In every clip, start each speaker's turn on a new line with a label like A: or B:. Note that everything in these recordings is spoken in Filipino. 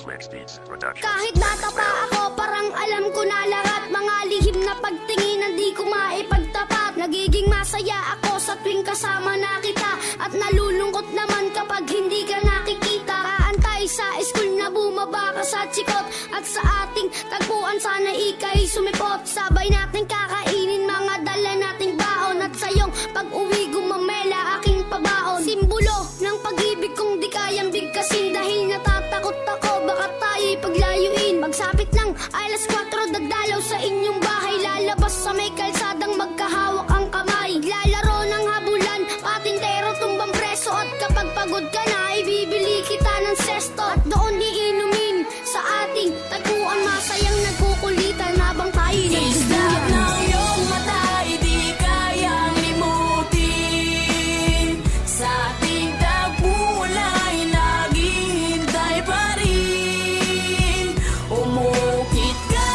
A: Kahit bata pa ako, parang alam ko na lahat. Mga lihim na pagtingin, di ko maipagtapat. Nagiging masaya ako sa tuwing kasama na kita, at nalulungkot naman kapag hindi ka nakikita. Kaantay sa school na bumaba ka sa chikot, at sa ating tagpuan sana ika'y sumipot. Sabay natin kakainin mga dala nating baon, at sa iyong pag-uwi gumamela aking pabaon. Simbolo ng pag-ibig kong di kayang bigkasin, dahil natatakot ako baka tayo'y paglayuin. Magsapit ng alas 4, dadalaw sa inyong bahay, lalabas sa may kalsadang magkahawak ang kamay. Lalaro ng habulan, patintero tumbang preso, at kapag pagod ka na ibibili kita ng sesto. At doon iinumin sa ating tagpuan, masayang nagkukulitan habang tayo'y nagduduyan.
B: ng iyong mata, di kayang limutin. Sa ating tagpuan ay naghihintay pa rin. Umukit ka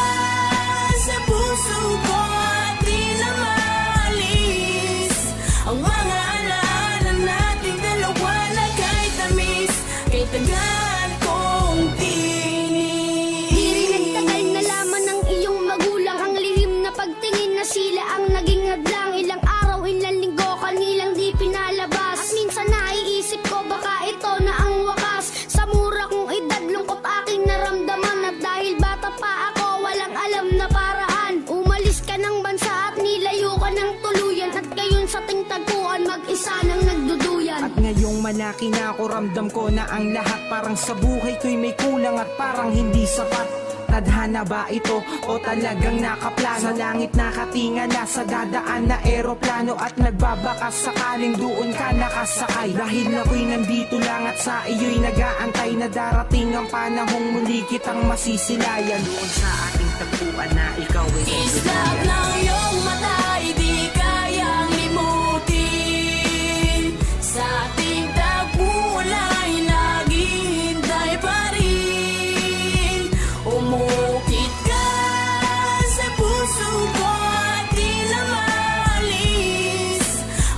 B: sa puso ko at di na maalis ang mga alaala nating dalawa na kay tamis, kay tagal kong tinis.
A: Di rin nagtagal na laman ng iyong magulang, ang lihim na pagtingin na sila ang naging hadlang. Ilang araw, ilang linggo, kanilang di pinalabas, at minsan naiisip ko baka ito na ang wakas. Sa mura kong edad, lungkot aking naramdaman, at dahil bata pa ako, walang alam na paraan. Umalis ka ng bansa at nilayo ka ng tuluyan, at ngayon sa tingtagpuan mag-isa nang nagduduyan.
C: At ngayong malaki na ako, ramdam ko na ang lahat parang sa buhay ko'y may kulang at parang hindi sapat. Tadhana ba ito o talagang nakaplano? Sa langit nakatinga na sa dadaan na eroplano, at nagbabakas sakaling doon ka nakasakay. Dahil ako'y nandito lang at sa iyo'y nag-aantay na darating ang panahong muli kitang masisilayan. Doon sa ating tagpuan na ikaw ay
B: Islap ng iyong mata, di kayang limutin. Sa ating tagpuan ay naghihintay pa rin. Umukit ka sa puso ko at di na maalis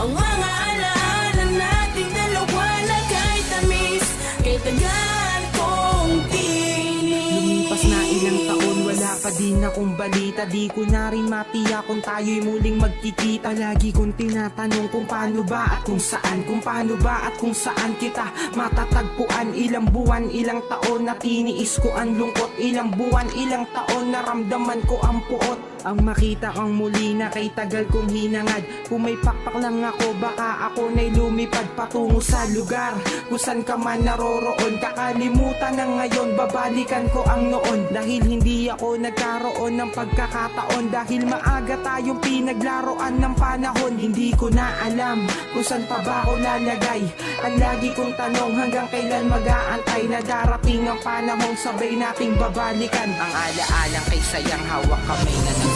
B: ang mga alaala nating dalawa na kay tamis, kay tagal kong tinis.
C: Lumipas na ilang taon, wala pa din akong balita. Di ko na rin matiyak kung tayo'y muling magkikita. Lagi kong tinatanong kung paano ba at kung saan, kung paano ba at kung saan kita matatagpuan. Ilang buwan, ilang taon na tiniis ko ang lungkot. Ilang buwan, ilang taon naramdaman ko ang puot. Ang makita kang muli na kay tagal kong hinangad. Kung may pakpak lang ako, baka ako na'y lumipad patungo sa lugar kung saan ka man naroroon. Kakalimutan na ngayon, babalikan ko ang noon. Dahil hindi ako nagkaroon ng pagkakataon, dahil maaga tayong pinaglaruan ng panahon. Hindi ko na alam kung saan pa ba ako lalagay. Ang lagi kong tanong, hanggang kailan mag-aantay na darating ang panahong sabay nating babalikan. Ang alaalang kay sayang hawak kamay na